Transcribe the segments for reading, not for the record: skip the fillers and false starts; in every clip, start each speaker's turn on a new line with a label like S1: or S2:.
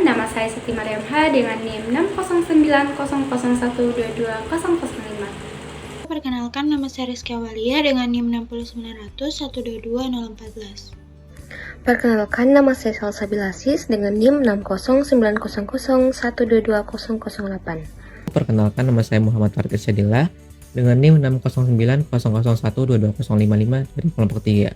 S1: nama saya Siti Mariam H dengan NIM 60900122005.
S2: Perkenalkan, nama saya Rizky Awalia dengan NIM 60900122014.
S3: Perkenalkan, nama saya Salsabila Aziz dengan NIM 60900122008.
S4: Perkenalkan, nama saya Muhammad Farid Syadillah dengan NIM 60900122055 dari kelompok 3.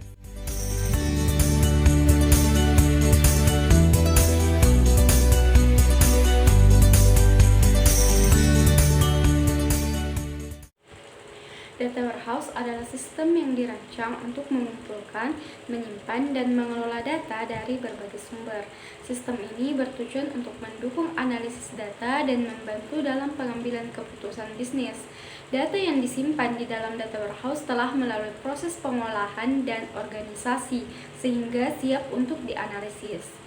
S1: Data warehouse adalah sistem yang dirancang untuk mengumpulkan, menyimpan, dan mengelola data dari berbagai sumber. Sistem ini bertujuan untuk mendukung analisis data dan membantu dalam pengambilan keputusan bisnis. Data yang disimpan di dalam data warehouse telah melalui proses pengolahan dan organisasi sehingga siap untuk dianalisis.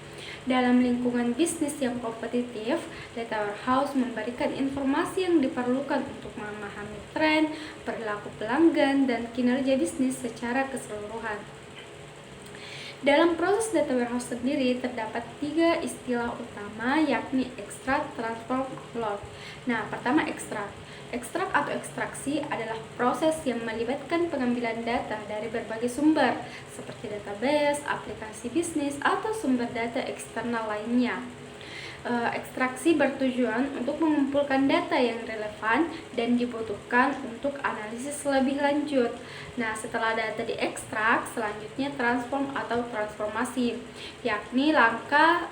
S1: Dalam lingkungan bisnis yang kompetitif, data warehouse memberikan informasi yang diperlukan untuk memahami tren, perilaku pelanggan, dan kinerja bisnis secara keseluruhan. Dalam proses data warehouse sendiri terdapat 3 istilah utama, yakni extract, transform, load. Nah, pertama extract. Ekstrak atau ekstraksi adalah proses yang melibatkan pengambilan data dari berbagai sumber, seperti database, aplikasi bisnis, atau sumber data eksternal lainnya. Ekstraksi bertujuan untuk mengumpulkan data yang relevan dan dibutuhkan untuk analisis lebih lanjut. Nah, setelah data diekstrak, selanjutnya transform atau transformasi, yakni langkah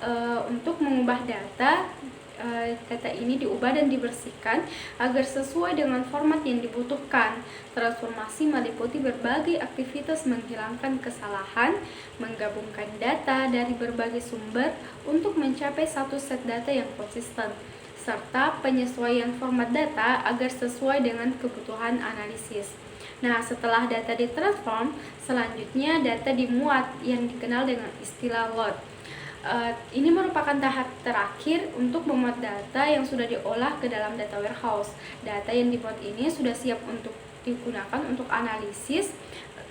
S1: untuk mengubah data ini diubah dan dibersihkan agar sesuai dengan format yang dibutuhkan. Transformasi meliputi berbagai aktivitas menghilangkan kesalahan, menggabungkan data dari berbagai sumber untuk mencapai satu set data yang konsisten, serta penyesuaian format data agar sesuai dengan kebutuhan analisis. Nah, setelah data ditransform, selanjutnya data dimuat yang dikenal dengan istilah load. Ini merupakan tahap terakhir untuk memuat data yang sudah diolah ke dalam data warehouse. Data yang dimuat ini sudah siap untuk digunakan untuk analisis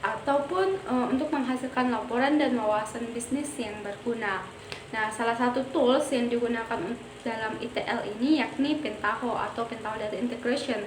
S1: ataupun untuk menghasilkan laporan dan wawasan bisnis yang berguna. Nah, salah satu tools yang digunakan dalam ETL ini yakni Pentaho atau Pentaho Data Integration.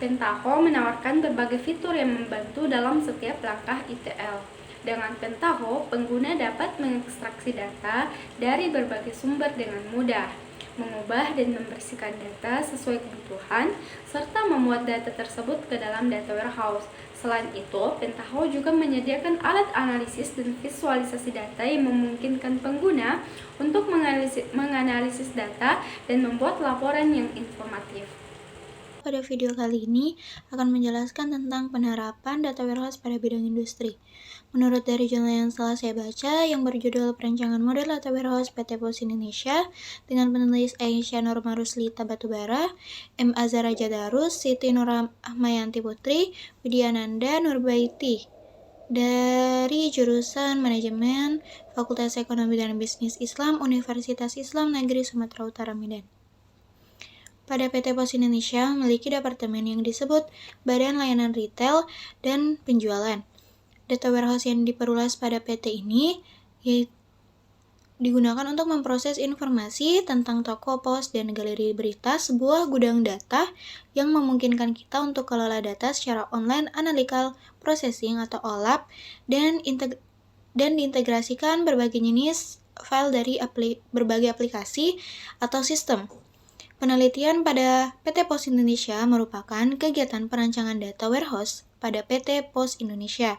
S1: Pentaho menawarkan berbagai fitur yang membantu dalam setiap langkah ETL. Dengan Pentaho, pengguna dapat mengekstraksi data dari berbagai sumber dengan mudah, mengubah dan membersihkan data sesuai kebutuhan, serta memuat data tersebut ke dalam data warehouse. Selain itu, Pentaho juga menyediakan alat analisis dan visualisasi data yang memungkinkan pengguna untuk menganalisis data dan membuat laporan yang informatif.
S2: Pada video kali ini akan menjelaskan tentang penerapan data warehouse pada bidang industri. Menurut dari jurnal yang telah saya baca yang berjudul Perancangan Model Data Warehouse PT Pos Indonesia dengan penulis Aisyah Norma Ruslita Batubara, M. Azhar Raja Darus, Siti Nur Ahmayanti Putri, Widyananda Nurbaiti dari jurusan Manajemen Fakultas Ekonomi dan Bisnis Islam Universitas Islam Negeri Sumatera Utara Medan. Pada PT Pos Indonesia memiliki departemen yang disebut Badan Layanan Retail dan Penjualan. Data warehouse yang diperluas pada PT ini digunakan untuk memproses informasi tentang toko, pos, dan galeri berita, sebuah gudang data yang memungkinkan kita untuk kelola data secara online, analytical processing atau OLAP, dan diintegrasikan berbagai jenis file dari berbagai aplikasi atau sistem. Penelitian pada PT Pos Indonesia merupakan kegiatan perancangan data warehouse pada PT Pos Indonesia.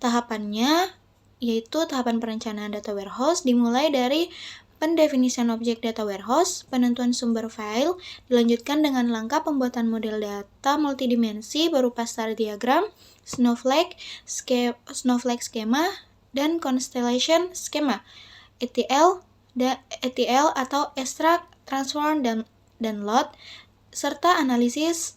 S2: Tahapannya yaitu tahapan perencanaan data warehouse dimulai dari pendefinisian objek data warehouse, penentuan sumber file, dilanjutkan dengan langkah pembuatan model data multidimensi berupa star diagram, snowflake schema, dan constellation schema, ETL atau extract, transform, dan load, serta analisis.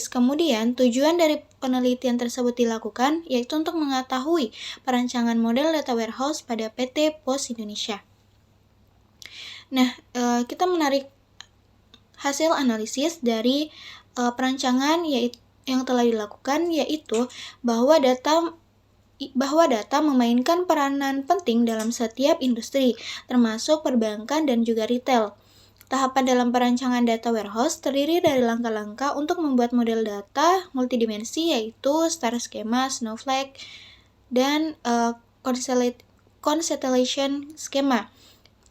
S2: Kemudian, tujuan dari penelitian tersebut dilakukan yaitu untuk mengetahui perancangan model data warehouse pada PT Pos Indonesia. Nah, kita menarik hasil analisis dari perancangan yang telah dilakukan, yaitu bahwa data bahwa data memainkan peranan penting dalam setiap industri, termasuk perbankan dan juga retail. Tahapan dalam perancangan data warehouse terdiri dari langkah-langkah untuk membuat model data multidimensi, yaitu star schema, snowflake, dan constellation schema,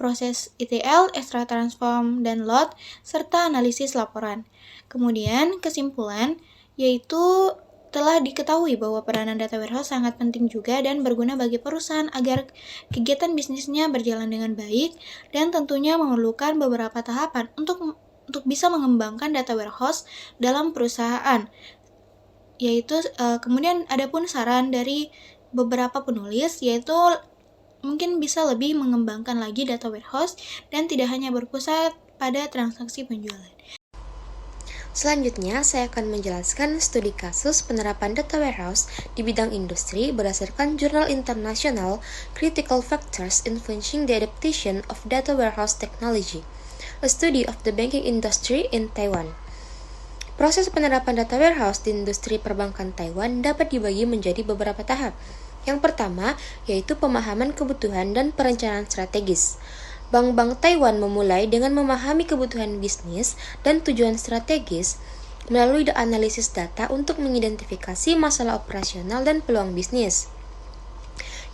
S2: proses ETL, extract transform, dan load, serta analisis laporan. Kemudian kesimpulan, yaitu telah diketahui bahwa peranan data warehouse sangat penting juga dan berguna bagi perusahaan agar kegiatan bisnisnya berjalan dengan baik, dan tentunya memerlukan beberapa tahapan untuk bisa mengembangkan data warehouse dalam perusahaan. Yaitu kemudian ada pun saran dari beberapa penulis, yaitu mungkin bisa lebih mengembangkan lagi data warehouse dan tidak hanya berpusat pada transaksi penjualan.
S3: Selanjutnya, saya akan menjelaskan studi kasus penerapan data warehouse di bidang industri berdasarkan jurnal internasional Critical Factors Influencing the Adaptation of Data Warehouse Technology, a study of the banking industry in Taiwan. Proses penerapan data warehouse di industri perbankan Taiwan dapat dibagi menjadi beberapa tahap. Yang pertama, yaitu pemahaman kebutuhan dan perencanaan strategis. Bank-bank Taiwan memulai dengan memahami kebutuhan bisnis dan tujuan strategis melalui analisis data untuk mengidentifikasi masalah operasional dan peluang bisnis.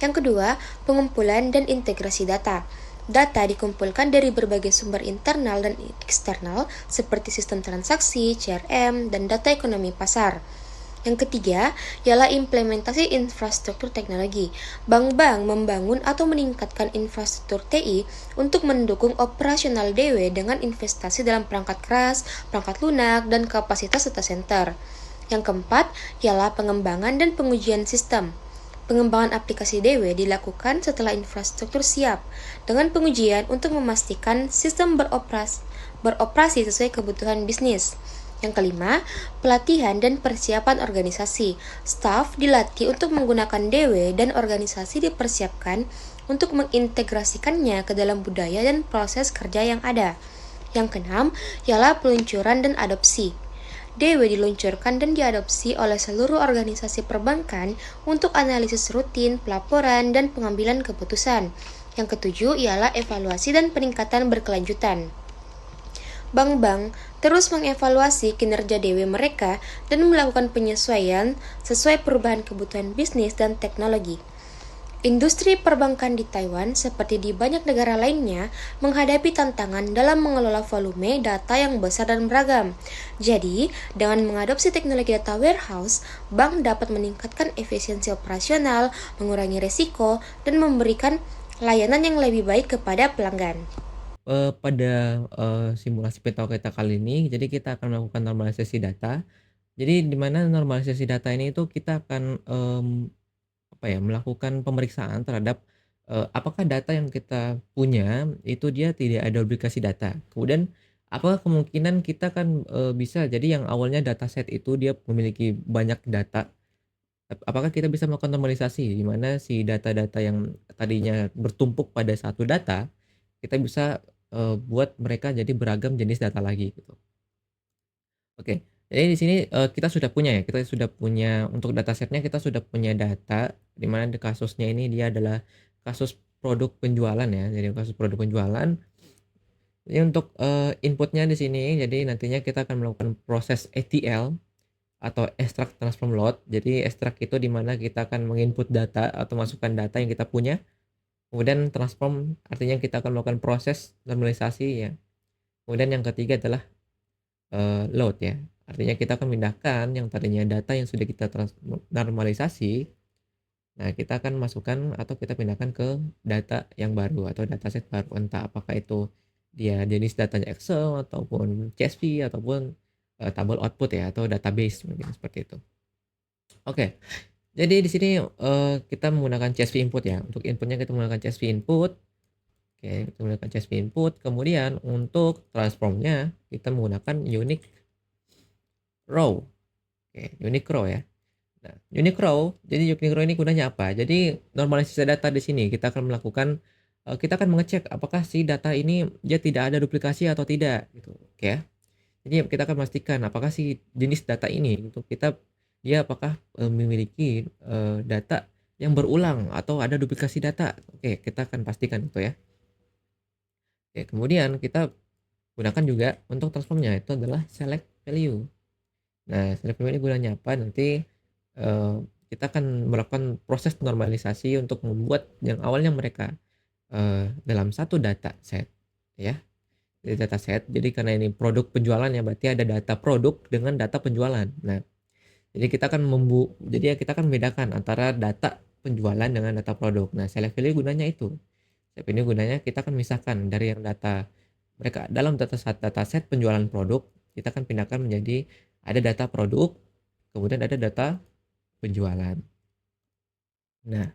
S3: Yang kedua, pengumpulan dan integrasi data. Data dikumpulkan dari berbagai sumber internal dan eksternal seperti sistem transaksi, CRM, dan data ekonomi pasar. Yang ketiga, ialah implementasi infrastruktur teknologi. Bank-bank membangun atau meningkatkan infrastruktur TI untuk mendukung operasional DW dengan investasi dalam perangkat keras, perangkat lunak, dan kapasitas data center. Yang keempat, ialah pengembangan dan pengujian sistem. Pengembangan aplikasi DW dilakukan setelah infrastruktur siap, dengan pengujian untuk memastikan sistem beroperasi sesuai kebutuhan bisnis. Yang kelima, pelatihan dan persiapan organisasi. Staf dilatih untuk menggunakan DW dan organisasi dipersiapkan untuk mengintegrasikannya ke dalam budaya dan proses kerja yang ada. Yang keenam, ialah peluncuran dan adopsi. DW diluncurkan dan diadopsi oleh seluruh organisasi perbankan untuk analisis rutin, pelaporan, dan pengambilan keputusan. Yang ketujuh ialah evaluasi dan peningkatan berkelanjutan. Bank-bank terus mengevaluasi kinerja DW mereka dan melakukan penyesuaian sesuai perubahan kebutuhan bisnis dan teknologi. Industri perbankan di Taiwan, seperti di banyak negara lainnya, menghadapi tantangan dalam mengelola volume data yang besar dan beragam. Jadi, dengan mengadopsi teknologi data warehouse, bank dapat meningkatkan efisiensi operasional, mengurangi risiko, dan memberikan layanan yang lebih baik kepada pelanggan.
S4: Pada simulasi peta kita kali ini, jadi kita akan melakukan normalisasi data. Jadi di mana normalisasi data ini itu kita akan melakukan pemeriksaan terhadap apakah data yang kita punya itu dia tidak ada duplikasi data. Kemudian apakah kemungkinan kita kan bisa jadi yang awalnya dataset itu dia memiliki banyak data. Apakah kita bisa melakukan normalisasi di mana si data-data yang tadinya bertumpuk pada satu data kita bisa buat mereka jadi beragam jenis data lagi gitu. Oke, jadi di sini kita sudah punya untuk datasetnya kita sudah punya data di mana di kasusnya ini dia adalah kasus produk penjualan ya. Jadi kasus produk penjualan. Jadi untuk inputnya di sini jadi nantinya kita akan melakukan proses ETL atau extract transform load. Jadi extract itu di mana kita akan menginput data atau masukkan data yang kita punya. Kemudian transform artinya kita akan melakukan proses normalisasi ya. Kemudian yang ketiga adalah load ya. Artinya kita akan memindahkan yang tadinya data yang sudah kita normalisasi. Nah, kita akan masukkan atau kita pindahkan ke data yang baru atau dataset baru. Entah apakah itu dia jenis datanya Excel ataupun CSV ataupun tabel output ya atau database mungkin seperti itu. Oke. Jadi di sini kita menggunakan CSV input ya. Untuk inputnya kita menggunakan CSV input. Oke, kita menggunakan CSV input. Kemudian untuk transformnya kita menggunakan unique row. Oke, unique row ya. Nah, unique row. Jadi unique row ini gunanya apa? Jadi normalisasi data di sini kita akan melakukan kita akan mengecek apakah si data ini dia tidak ada duplikasi atau tidak gitu. Oke ya. Jadi kita akan memastikan apakah si jenis data ini untuk dia apakah memiliki data yang berulang atau ada duplikasi data. Oke, kita akan pastikan itu ya. Oke, kemudian kita gunakan juga untuk transformnya, itu adalah select value. Nah, select value ini gunanya apa? Nanti eh, kita akan melakukan proses normalisasi untuk membuat yang awalnya mereka dalam satu data set, ya, di data set. Jadi karena ini produk penjualan ya, berarti ada data produk dengan data penjualan. Nah, jadi kita akan membedakan antara data penjualan dengan data produk. Nah, select value gunanya itu. Select value gunanya kita akan misahkan dari yang data mereka dalam data set penjualan produk, kita akan pindahkan menjadi ada data produk, kemudian ada data penjualan. Nah,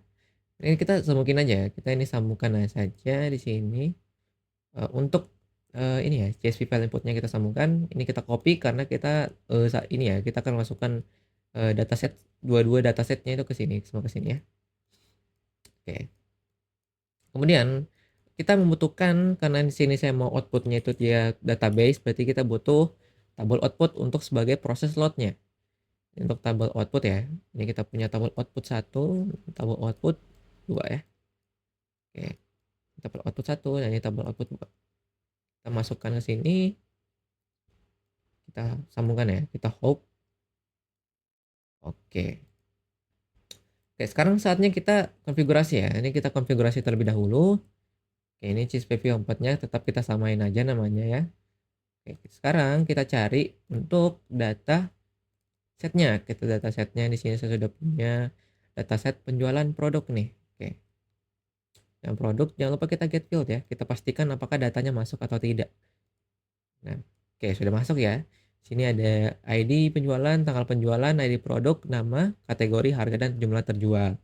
S4: ini kita sambungin aja. Kita ini sambungkan saja di sini untuk ini ya, CSV file inputnya kita sambungkan. Ini kita copy karena kita ini ya, kita akan masukkan dataset dua datasetnya itu ke sini, semua ke sini ya. Oke. Kemudian kita membutuhkan, karena di sini saya mau outputnya itu dia database, berarti kita butuh tabel output untuk sebagai proses loadnya. Untuk tabel output ya, ini kita punya tabel output 1, tabel output 2 ya. Oke, tabel output 1 dan ini tabel output 2. Kita masukkan ke sini, kita sambungkan ya, kita hope. Oke. Oke, sekarang saatnya kita konfigurasi ya. Ini kita konfigurasi terlebih dahulu. Oke, ini CSV 4-nya tetap kita samain aja namanya ya. Oke, sekarang kita cari untuk data setnya. Kita data setnya di sini saya sudah punya data set penjualan produk nih. Oke. Yang produk jangan lupa kita get field ya. Kita pastikan apakah datanya masuk atau tidak. Nah, oke, sudah masuk ya. Sini ada ID penjualan, tanggal penjualan, ID produk, nama, kategori, harga, dan jumlah terjual.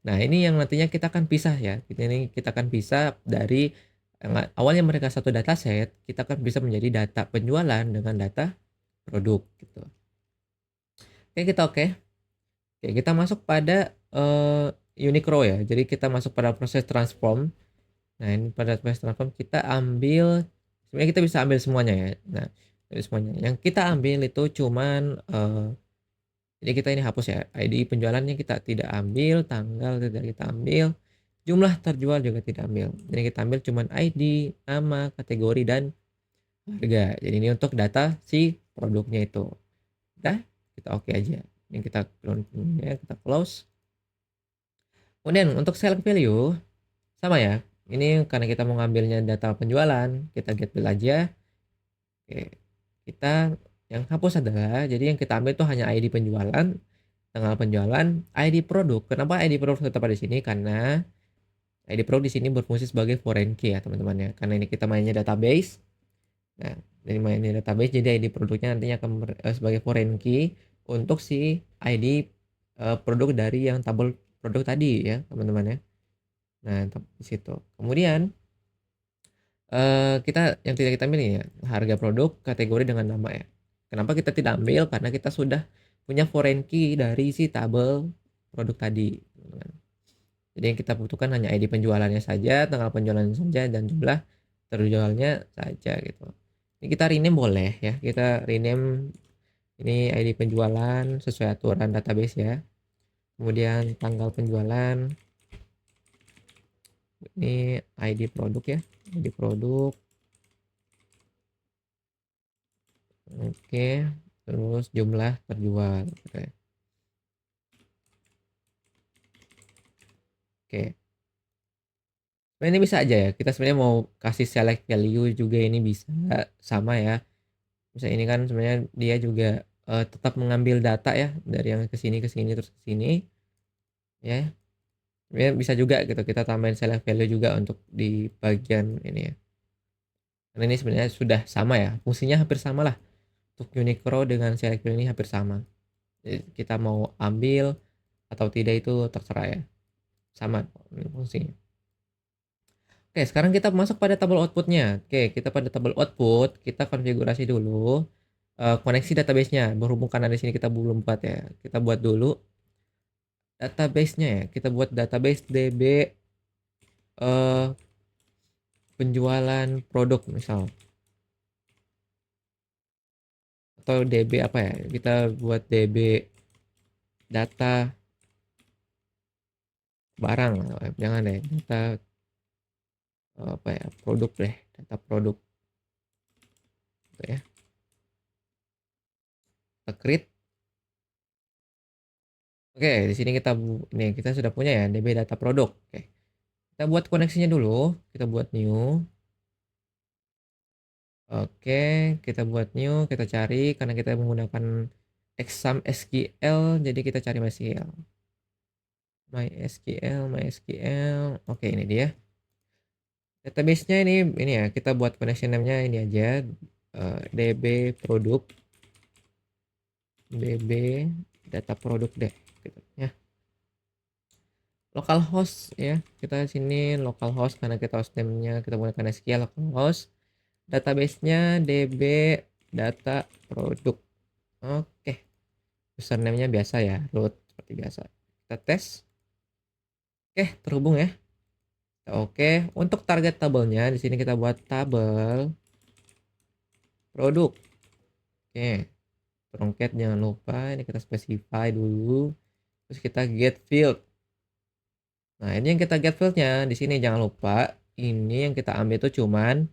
S4: Nah, ini yang nantinya kita akan pisah ya. Ini kita akan pisah dari yang awalnya mereka satu dataset, kita akan bisa menjadi data penjualan dengan data produk gitu. Oke, kita oke. Oke, kita masuk pada unique row ya. Jadi kita masuk pada proses transform. Nah, ini pada proses transform kita ambil, sebenarnya kita bisa ambil semuanya ya. Nah, dari semuanya. Yang kita ambil itu cuman jadi kita ini hapus ya. ID penjualannya kita tidak ambil, tanggal tidak kita ambil, jumlah terjual juga tidak ambil. Jadi kita ambil cuman ID, nama, kategori, dan harga. Jadi ini untuk data si produknya itu. Udah, kita oke aja. Ini kita close. Kemudian untuk select value sama ya. Ini karena kita mau ngambilnya data penjualan, kita get bill aja. Oke. Kita yang hapus adalah, jadi yang kita ambil itu hanya ID penjualan, tanggal penjualan, ID produk. Kenapa ID produk tetap ada di sini? Karena ID produk di sini berfungsi sebagai foreign key ya teman-teman ya. Karena ini kita mainnya database. Nah, dari mainnya database jadi ID produknya nantinya akan sebagai foreign key untuk si ID produk dari yang tabel produk tadi ya teman-teman ya. Nah, di situ. Kemudian kita yang tidak kita ambil ya, harga produk, kategori dengan nama ya. Kenapa kita tidak ambil? Karena kita sudah punya foreign key dari si tabel produk tadi. Jadi yang kita butuhkan hanya ID penjualannya saja, tanggal penjualannya saja, dan jumlah terjualnya saja gitu. Ini kita rename boleh ya. Kita rename ini ID penjualan sesuai aturan database ya. Kemudian tanggal penjualan. Ini ID produk ya. ID produk. Oke, terus jumlah terjual. Oke. Nah, ini bisa aja ya. Kita sebenarnya mau kasih select value juga ini bisa sama ya. Misalnya ini kan sebenarnya dia juga tetap mengambil data ya dari yang ke sini terus ke sini ya. Sebenarnya bisa juga gitu kita tambahin select value juga untuk di bagian ini ya. Karena ini sebenarnya sudah sama ya. Fungsinya hampir sama lah. Untuk unique row dengan select value ini hampir sama. Jadi kita mau ambil atau tidak itu terserah ya. Sama fungsinya. Oke, sekarang kita masuk pada tabel outputnya. Oke, kita pada tabel output, kita konfigurasi dulu koneksi database-nya. Berhubung karena di sini kita belum buat ya, kita buat dulu database-nya ya. Kita buat database DB penjualan produk misal. Atau DB apa ya? Kita buat DB data barang, jangan deh, data apa ya, produk deh, data produk gitu ya. Kita create. Oke, di sini ini kita sudah punya ya DB data produk. Oke. Kita buat koneksinya dulu, kita buat new. Oke, kita buat new, kita cari karena kita menggunakan exam SQL, jadi kita cari MySQL. MySQL. Oke, ini dia. Database-nya ini ya, kita buat connection name-nya ini aja, DB produk, DB data produk deh, gitu ya. Localhost ya, kita sini localhost karena kita host name-nya kita menggunakan SQL localhost. Database-nya DB data produk. Oke. Username-nya biasa ya, root seperti biasa. Kita tes. Oke, terhubung ya. Oke, untuk target tabelnya di sini kita buat tabel produk. Oke. Truncat jangan lupa, ini kita specify dulu. Terus kita get field. Nah, ini yang kita get fieldnya di sini jangan lupa, ini yang kita ambil itu cuman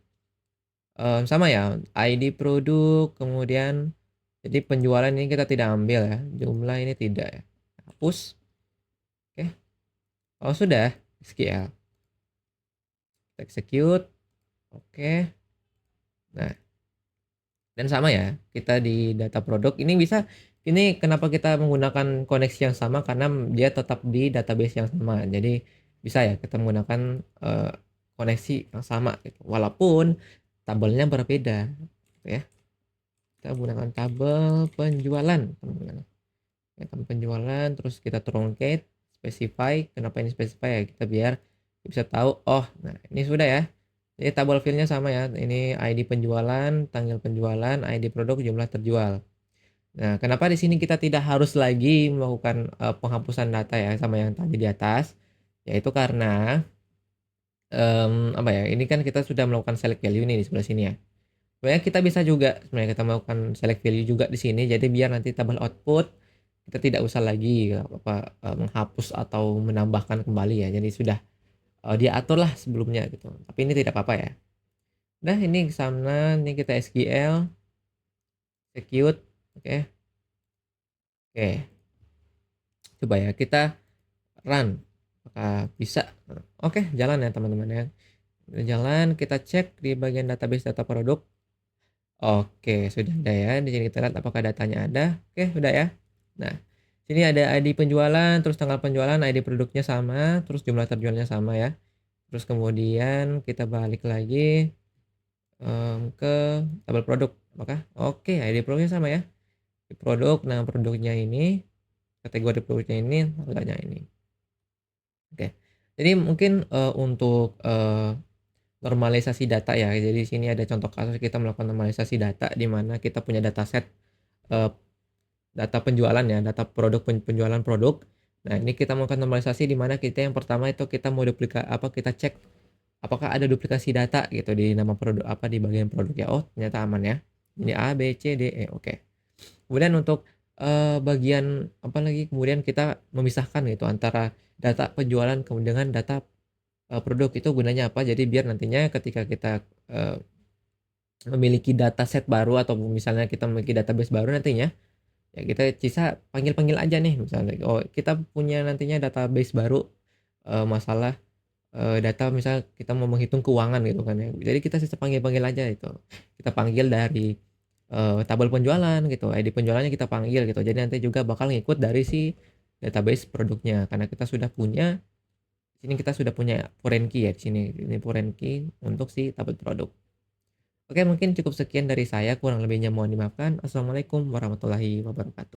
S4: sama ya, ID produk, kemudian jadi penjualan ini kita tidak ambil ya, jumlah ini tidak ya. Hapus. Oke. Kalau sudah, SQL. Kita execute. Oke. Nah, dan sama ya, kita di data produk ini bisa, ini kenapa kita menggunakan koneksi yang sama karena dia tetap di database yang sama. Jadi bisa ya kita menggunakan koneksi yang sama gitu. Walaupun tabelnya berbeda gitu ya. Kita menggunakan tabel penjualan, teman-teman. Ya, tabel penjualan, terus kita truncate, specify. Kenapa ini specify ya? Kita biar bisa tahu, oh, nah ini sudah ya. Jadi tabel fieldnya sama ya. Ini ID penjualan, tanggal penjualan, ID produk, jumlah terjual. Nah, kenapa di sini kita tidak harus lagi melakukan penghapusan data ya sama yang tadi di atas? Yaitu karena apa ya? Ini kan kita sudah melakukan select value nih di sebelah sini ya. Sebenarnya kita bisa juga sebenarnya kita melakukan select value juga di sini. Jadi biar nanti tabel output kita tidak usah lagi menghapus atau menambahkan kembali ya. Jadi sudah diatur lah sebelumnya gitu. Tapi ini tidak apa-apa ya. Nah, ini ke sana, ini kita SQL execute. Oke. Coba ya kita run. Apakah bisa? Oke, jalan ya teman-teman ya. Jalan, kita cek di bagian database data produk. Oke, sudah ada ya. Di sini kita lihat apakah datanya ada. Oke, sudah ya. Nah, sini ada ID penjualan, terus tanggal penjualan, ID produknya sama, terus jumlah terjualnya sama ya. Terus kemudian kita balik lagi ke tabel produk. Apakah? Oke, ID produknya sama ya. Di produk, nama produknya ini, kategori produknya ini, harganya ini. Oke. Jadi mungkin untuk normalisasi data ya. Jadi di sini ada contoh kasus kita melakukan normalisasi data di mana kita punya dataset data penjualan ya, data produk penjualan produk. Nah, ini kita melakukan normalisasi di mana kita yang pertama itu kita mau kita cek apakah ada duplikasi data gitu di nama produk apa di bagian produk ya. Oh, ternyata aman ya. Ini A, B, C, D, E. Oke. Kemudian untuk bagian apa lagi? Kemudian kita memisahkan gitu antara data penjualan dengan data produk itu gunanya apa? Jadi biar nantinya ketika kita memiliki dataset baru atau misalnya kita memiliki database baru nantinya ya kita bisa panggil-panggil aja nih misalnya. Oh, kita punya nantinya database baru masalah data misal kita mau menghitung keuangan gitu kan ya. Jadi kita bisa panggil-panggil aja itu. Kita panggil dari tabel penjualan gitu. ID penjualannya kita panggil gitu. Jadi nanti juga bakal ngikut dari si database produknya karena kita sudah punya sini kita sudah punya foreign key ya di sini. Ini foreign key untuk si tabel produk. Oke, mungkin cukup sekian dari saya. Kurang lebihnya mohon dimaafkan. Assalamualaikum warahmatullahi wabarakatuh.